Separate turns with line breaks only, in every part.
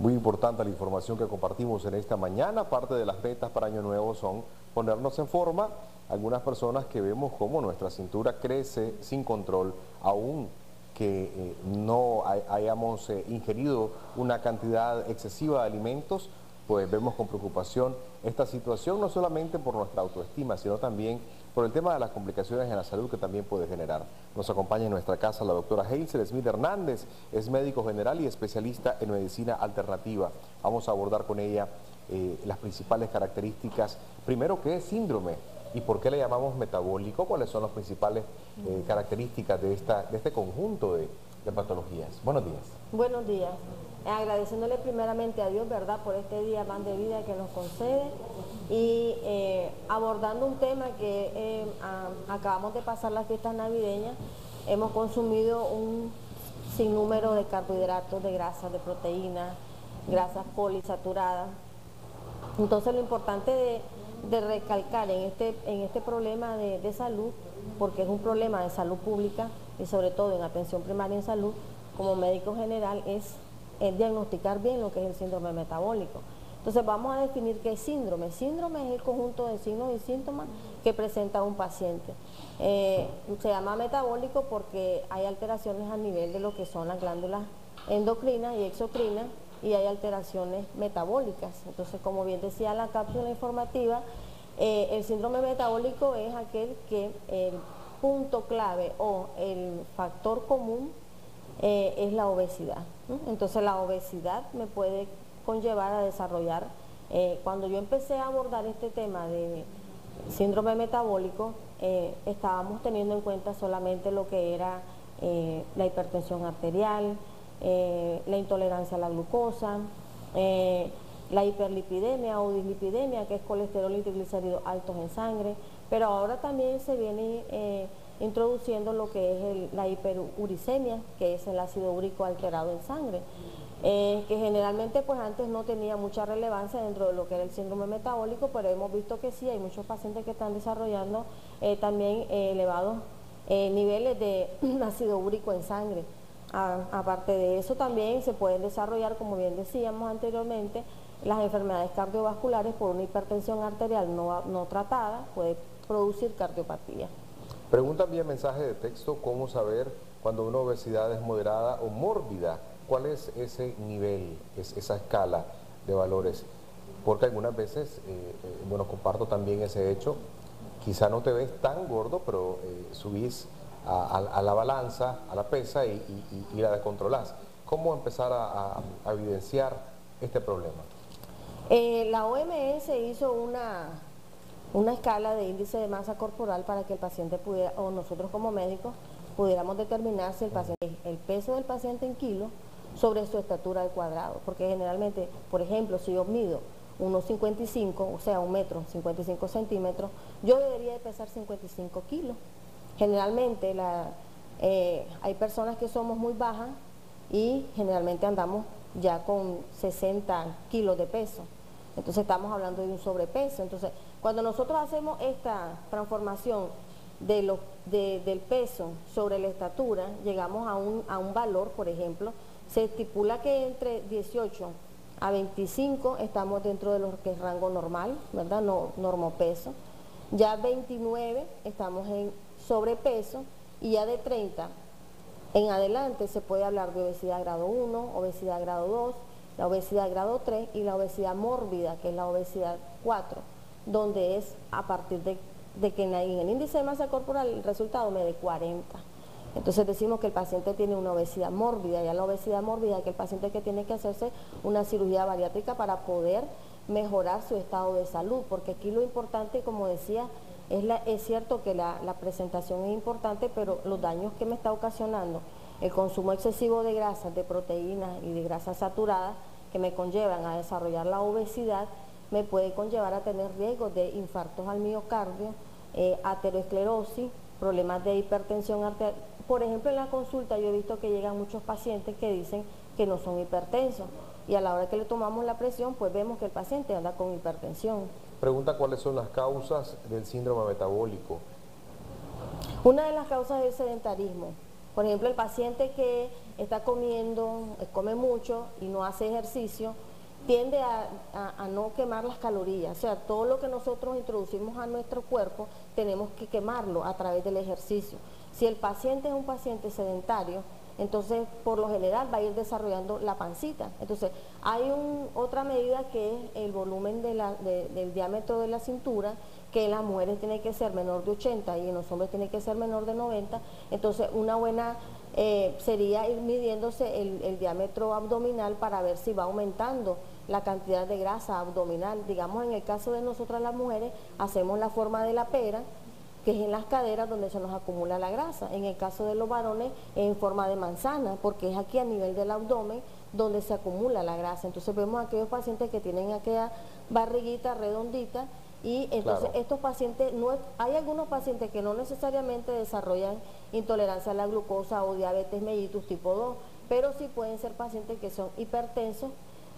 Muy importante la información que compartimos en esta mañana. Parte de las metas para Año Nuevo son ponernos en forma. Algunas personas que vemos cómo nuestra cintura crece sin control, aún que no hayamos ingerido una cantidad excesiva de alimentos, pues vemos con preocupación esta situación, no solamente por nuestra autoestima, sino también por el tema de las complicaciones en la salud que también puede generar. Nos acompaña en nuestra casa la doctora Hazel Smith Hernández, es médico general y especialista en medicina alternativa. Vamos a abordar con ella las principales características. Primero, ¿qué es síndrome? ¿Y por qué le llamamos metabólico? ¿Cuáles son las principales características de este conjunto de patologías? Buenos días.
Buenos días. Agradeciéndole primeramente a Dios, ¿verdad?, por este día más de vida que nos concede y abordando un tema que acabamos de pasar las fiestas navideñas, hemos consumido un sinnúmero de carbohidratos, de grasas, de proteínas, grasas polisaturadas. Entonces lo importante de recalcar en este problema de salud, porque es un problema de salud pública y sobre todo en atención primaria en salud, como médico general, es diagnosticar bien lo que es el síndrome metabólico. Entonces vamos a definir qué es síndrome. Síndrome es el conjunto de signos y síntomas que presenta un paciente. Se llama metabólico porque hay alteraciones a nivel de lo que son las glándulas endocrinas y exocrinas, y hay alteraciones metabólicas. Entonces, como bien decía la cápsula informativa, el síndrome metabólico es aquel que el punto clave o el factor común es la obesidad. Entonces la obesidad me puede conllevar a desarrollar, cuando yo empecé a abordar este tema de síndrome metabólico, estábamos teniendo en cuenta solamente lo que era la hipertensión arterial, la intolerancia a la glucosa, la hiperlipidemia o dislipidemia, que es colesterol y triglicéridos altos en sangre, pero ahora también se viene introduciendo lo que es la hiperuricemia, que es el ácido úrico alterado en sangre, que generalmente pues antes no tenía mucha relevancia dentro de lo que era el síndrome metabólico, pero hemos visto que sí, hay muchos pacientes que están desarrollando también elevados niveles de ácido úrico en sangre. Aparte de eso también se pueden desarrollar, como bien decíamos anteriormente, las enfermedades cardiovasculares por una hipertensión arterial no tratada, puede producir cardiopatía.
Preguntan vía mensaje de texto cómo saber cuando una obesidad es moderada o mórbida. ¿Cuál es ese nivel, esa escala de valores? Porque algunas veces, bueno, comparto también ese hecho, quizá no te ves tan gordo, pero subís a la balanza, a la pesa y la descontrolás. ¿Cómo empezar a evidenciar este problema?
La OMS hizo una escala de índice de masa corporal para que el paciente pudiera, o nosotros como médicos, pudiéramos determinar si el peso del paciente en kilos sobre su estatura al cuadrado, porque generalmente, por ejemplo, si yo mido 1,55, o sea, 1,55 centímetros, yo debería de pesar 55 kilos. Generalmente hay personas que somos muy bajas y generalmente andamos ya con 60 kilos de peso. Entonces estamos hablando de un sobrepeso. Entonces, cuando nosotros hacemos esta transformación del peso sobre la estatura, llegamos a un valor, por ejemplo, se estipula que entre 18 a 25 estamos dentro de lo que es rango normal, ¿verdad? No, normopeso. Ya 29 estamos en sobrepeso y ya de 30 en adelante se puede hablar de obesidad grado 1, obesidad grado 2, la obesidad grado 3 y la obesidad mórbida, que es la obesidad 4, donde es a partir de que en el índice de masa corporal el resultado me dé 40. Entonces decimos que el paciente tiene una obesidad mórbida, ya la obesidad mórbida que el paciente que tiene que hacerse una cirugía bariátrica para poder mejorar su estado de salud, porque aquí lo importante, como decía, es cierto que la presentación es importante, pero los daños que me está ocasionando el consumo excesivo de grasas, de proteínas y de grasas saturadas que me conllevan a desarrollar la obesidad, me puede conllevar a tener riesgos de infartos al miocardio, aterosclerosis, problemas de hipertensión arterial. Por ejemplo, en la consulta yo he visto que llegan muchos pacientes que dicen que no son hipertensos y a la hora que le tomamos la presión, pues vemos que el paciente anda con hipertensión.
Pregunta cuáles son las causas del síndrome metabólico.
Una de las causas es el sedentarismo. Por ejemplo, el paciente que está comiendo, come mucho y no hace ejercicio, tiende a no quemar las calorías. O sea, todo lo que nosotros introducimos a nuestro cuerpo tenemos que quemarlo a través del ejercicio. Si el paciente es un paciente sedentario, entonces por lo general va a ir desarrollando la pancita. Entonces hay otra medida que es el volumen del diámetro de la cintura, que en las mujeres tiene que ser menor de 80 y en los hombres tiene que ser menor de 90. Entonces una buena sería ir midiéndose el diámetro abdominal para ver si va aumentando la cantidad de grasa abdominal. Digamos, en el caso de nosotras las mujeres, hacemos la forma de la pera, que es en las caderas donde se nos acumula la grasa. En el caso de los varones es en forma de manzana, porque es aquí a nivel del abdomen donde se acumula la grasa. Entonces vemos a aquellos pacientes que tienen aquella barriguita redondita, y entonces estos pacientes, hay algunos pacientes que no necesariamente desarrollan intolerancia a la glucosa o diabetes mellitus tipo 2, pero sí pueden ser pacientes que son hipertensos.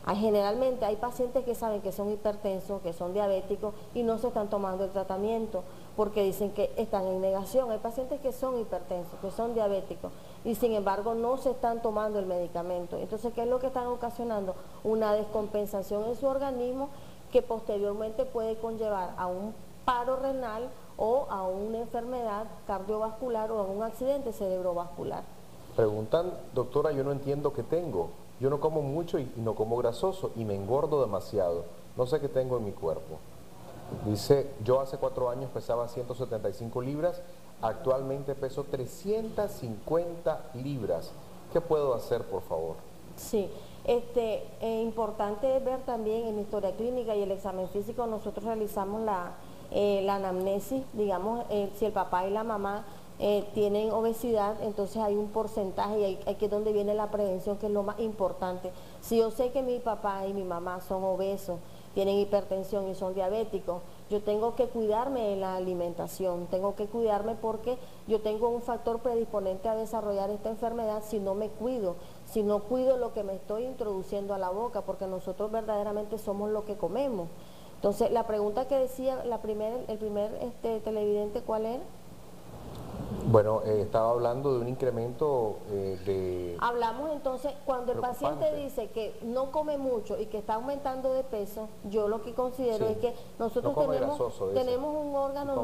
Generalmente hay pacientes que saben que son hipertensos, que son diabéticos y no se están tomando el tratamiento porque dicen que están en negación. Hay pacientes que son hipertensos, que son diabéticos y sin embargo no se están tomando el medicamento. Entonces, ¿qué es lo que están ocasionando? Una descompensación en su organismo que posteriormente puede conllevar a un paro renal o a una enfermedad cardiovascular o a un accidente cerebrovascular.
Preguntan, doctora, yo no entiendo qué tengo. Yo no como mucho y no como grasoso y me engordo demasiado. No sé qué tengo en mi cuerpo. Dice, yo hace 4 años pesaba 175 libras, actualmente peso 350 libras. ¿Qué puedo hacer, por favor?
Sí, importante es ver también en la historia clínica y el examen físico. Nosotros realizamos la anamnesis, digamos, si el papá y la mamá tienen obesidad, entonces hay un porcentaje y aquí es donde viene la prevención, que es lo más importante. Si yo sé que mi papá y mi mamá son obesos, tienen hipertensión y son diabéticos, yo tengo que cuidarme de la alimentación, tengo que cuidarme porque yo tengo un factor predisponente a desarrollar esta enfermedad si no me cuido, si no cuido lo que me estoy introduciendo a la boca, porque nosotros verdaderamente somos lo que comemos. Entonces, la pregunta que decía el primer televidente, ¿cuál era?
Bueno, estaba hablando de un incremento de...
Hablamos entonces, cuando el paciente dice que no come mucho y que está aumentando de peso, yo lo que considero es que nosotros tenemos un órgano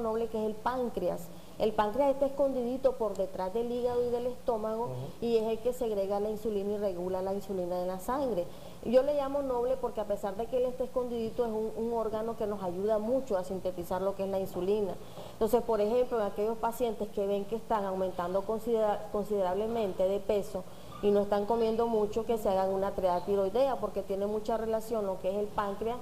noble, que es el páncreas. El páncreas está escondidito por detrás del hígado y del estómago y es el que segrega la insulina y regula la insulina en la sangre. Yo le llamo noble porque a pesar de que él esté escondidito, es un órgano que nos ayuda mucho a sintetizar lo que es la insulina. Entonces, por ejemplo, en aquellos pacientes que ven que están aumentando considerablemente de peso y no están comiendo mucho, que se hagan una triada tiroidea, porque tiene mucha relación lo que es el páncreas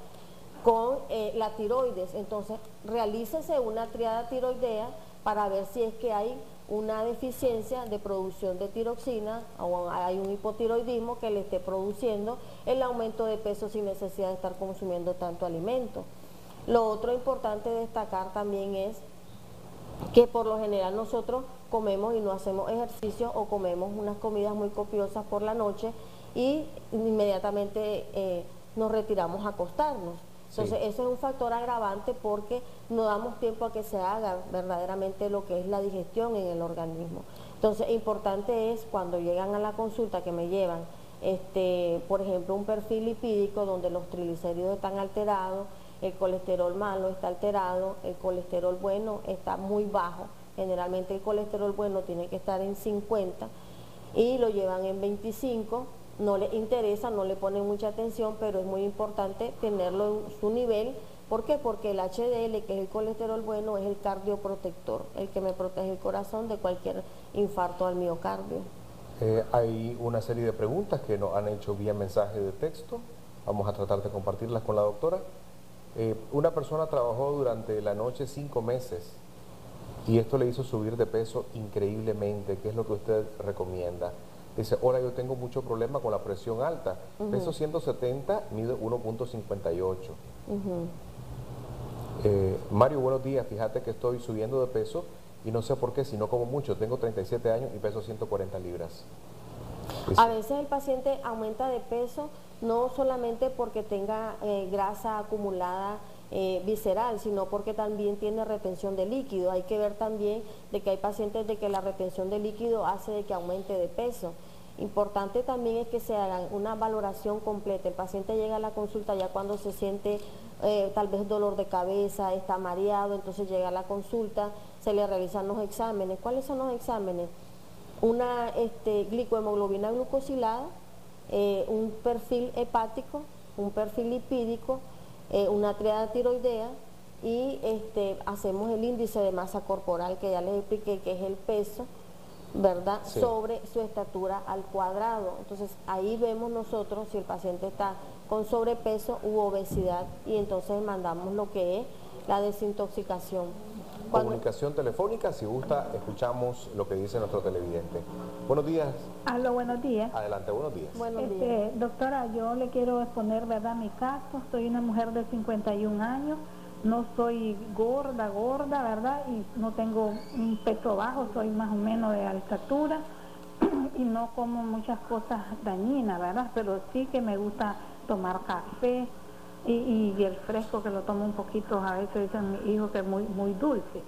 con la tiroides. Entonces, realícese una triada tiroidea para ver si es que hay una deficiencia de producción de tiroxina o hay un hipotiroidismo que le esté produciendo el aumento de peso sin necesidad de estar consumiendo tanto alimento. Lo otro importante destacar también es que por lo general nosotros comemos y no hacemos ejercicio o comemos unas comidas muy copiosas por la noche y inmediatamente nos retiramos a acostarnos. Entonces eso es un factor agravante porque no damos tiempo a que se haga verdaderamente lo que es la digestión en el organismo. Entonces importante es cuando llegan a la consulta que me llevan, por ejemplo, un perfil lipídico donde los triglicéridos están alterados, el colesterol malo está alterado, el colesterol bueno está muy bajo. Generalmente el colesterol bueno tiene que estar en 50 y lo llevan en 25. No les interesa, no le ponen mucha atención, pero es muy importante tenerlo en su nivel. ¿Por qué? Porque el HDL, que es el colesterol bueno, es el cardioprotector, el que me protege el corazón de cualquier infarto al miocardio.
Hay una serie de preguntas que nos han hecho vía mensaje de texto. Vamos a tratar de compartirlas con la doctora. Una persona trabajó durante la noche 5 meses y esto le hizo subir de peso increíblemente. ¿Qué es lo que usted recomienda? Dice, hola, yo tengo mucho problema con la presión alta. Peso 170, mido 1.58. Mario, buenos días. Fíjate que estoy subiendo de peso y no sé por qué, si no como mucho. Tengo 37 años y peso 140 libras. Dice,
a veces el paciente aumenta de peso no solamente porque tenga grasa acumulada visceral, sino porque también tiene retención de líquido. Hay que ver también de que hay pacientes de que la retención de líquido hace de que aumente de peso. Importante también es que se haga una valoración completa. El paciente llega a la consulta ya cuando se siente tal vez dolor de cabeza, está mareado, entonces llega a la consulta, se le realizan los exámenes. ¿Cuáles son los exámenes? Una glicohemoglobina glucosilada, un perfil hepático, un perfil lipídico, una triada tiroidea y hacemos el índice de masa corporal, que ya les expliqué que es el peso, ¿verdad? Sí. Sobre su estatura al cuadrado. Entonces ahí vemos nosotros si el paciente está con sobrepeso u obesidad y entonces mandamos lo que es la desintoxicación.
Comunicación telefónica, si gusta, escuchamos lo que dice nuestro televidente. Buenos días.
Aló, buenos días.
Adelante, buenos días.
Buenos días.
Doctora, yo le quiero exponer, ¿verdad?, mi caso. Soy una mujer de 51 años, no soy gorda, ¿verdad? Y no tengo un peso bajo, soy más o menos de altura y no como muchas cosas dañinas, ¿verdad? Pero sí que me gusta tomar café y el fresco, que lo tomo un poquito, a veces dicen mi hijo que es muy dulce.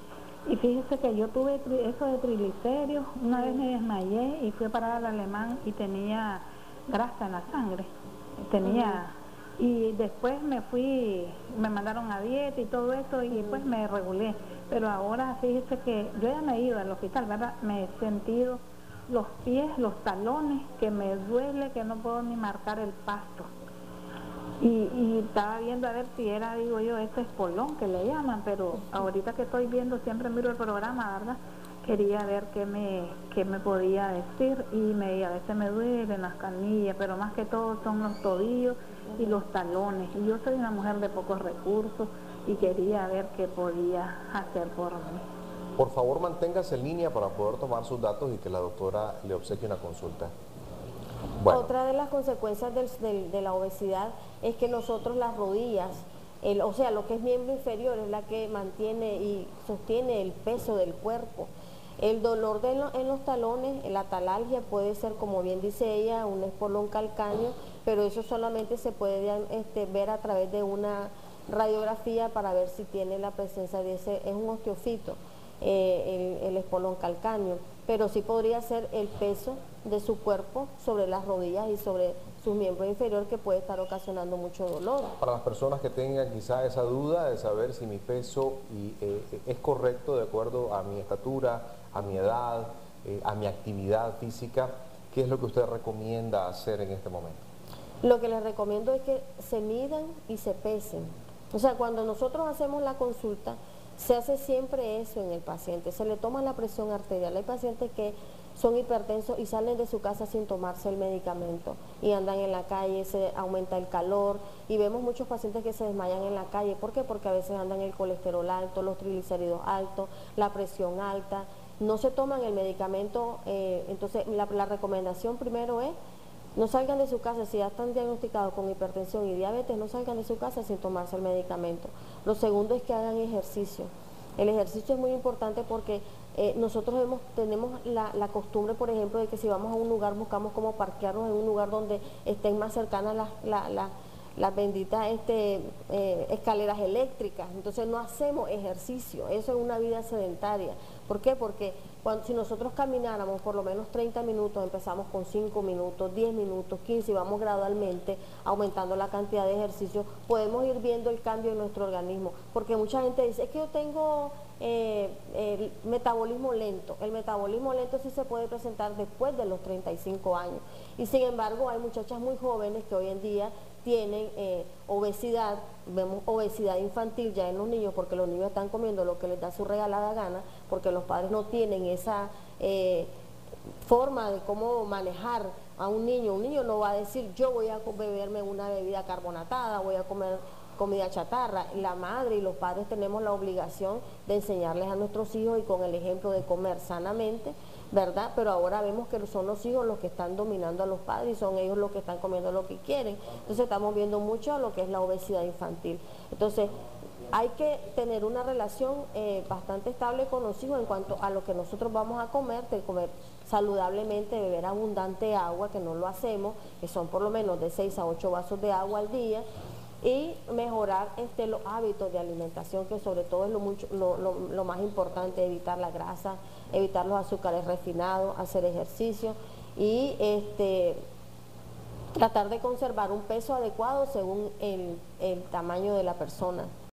Y fíjese que yo tuve eso de triglicéridos, una vez me desmayé y fui a parar al Alemán y tenía grasa en la sangre, y después me mandaron a dieta y todo eso y después me regulé. Pero ahora fíjese que yo ya me he ido al hospital, ¿verdad? Me he sentido los pies, los talones, que me duele, que no puedo ni marcar el pasto. Y estaba viendo a ver si era, digo yo, este espolón que le llaman, pero ahorita que estoy viendo, siempre miro el programa, ¿verdad? Quería ver qué me podía decir y a veces me duelen las canillas, pero más que todo son los tobillos y los talones. Y yo soy una mujer de pocos recursos y quería ver qué podía hacer por mí.
Por favor, manténgase en línea para poder tomar sus datos y que la doctora le obsequie una consulta.
Bueno. Otra de las consecuencias de la obesidad es que nosotros las rodillas, o sea, lo que es miembro inferior es la que mantiene y sostiene el peso del cuerpo. El dolor en los talones, la talalgia puede ser, como bien dice ella, un espolón calcáneo, pero eso solamente se puede ver a través de una radiografía para ver si tiene la presencia de ese, es un osteofito, el espolón calcáneo, pero sí podría ser el peso de su cuerpo sobre las rodillas y sobre su miembro inferior, que puede estar ocasionando mucho dolor.
Para las personas que tengan quizá esa duda de saber si mi peso es correcto de acuerdo a mi estatura, a mi edad, a mi actividad física, ¿qué es lo que usted recomienda hacer en este momento?
Lo que les recomiendo es que se midan y se pesen. O sea, cuando nosotros hacemos la consulta, se hace siempre eso en el paciente, se le toma la presión arterial. Hay pacientes que son hipertensos y salen de su casa sin tomarse el medicamento y andan en la calle, se aumenta el calor y vemos muchos pacientes que se desmayan en la calle. ¿Por qué? Porque a veces andan el colesterol alto, los triglicéridos altos, la presión alta, no se toman el medicamento. Entonces la recomendación primero es: no salgan de su casa, si ya están diagnosticados con hipertensión y diabetes, no salgan de su casa sin tomarse el medicamento. Lo segundo es que hagan ejercicio. El ejercicio es muy importante porque nosotros tenemos la costumbre, por ejemplo, de que si vamos a un lugar buscamos cómo parquearnos en un lugar donde estén más cercanas las benditas escaleras eléctricas. Entonces no hacemos ejercicio, eso es una vida sedentaria. ¿Por qué? Porque si nosotros camináramos por lo menos 30 minutos, empezamos con 5 minutos, 10 minutos, 15 y vamos gradualmente aumentando la cantidad de ejercicio, podemos ir viendo el cambio en nuestro organismo. Porque mucha gente dice, es que yo tengo metabolismo lento. El metabolismo lento sí se puede presentar después de los 35 años. Y sin embargo hay muchachas muy jóvenes que hoy en día tienen obesidad. Vemos obesidad infantil ya en los niños, porque los niños están comiendo lo que les da su regalada gana, porque los padres no tienen esa forma de cómo manejar a un niño. Un niño no va a decir, yo voy a beberme una bebida carbonatada, voy a comer comida chatarra. La madre y los padres tenemos la obligación de enseñarles a nuestros hijos y con el ejemplo de comer sanamente, ¿verdad? Pero ahora vemos que son los hijos los que están dominando a los padres y son ellos los que están comiendo lo que quieren. Entonces estamos viendo mucho lo que es la obesidad infantil. Entonces hay que tener una relación bastante estable con los hijos en cuanto a lo que nosotros vamos a comer, de comer saludablemente, beber abundante agua, que no lo hacemos, que son por lo menos de 6 a 8 vasos de agua al día. y mejorar los hábitos de alimentación, que sobre todo es lo más importante, evitar la grasa, evitar los azúcares refinados, hacer ejercicio y tratar de conservar un peso adecuado según el tamaño de la persona.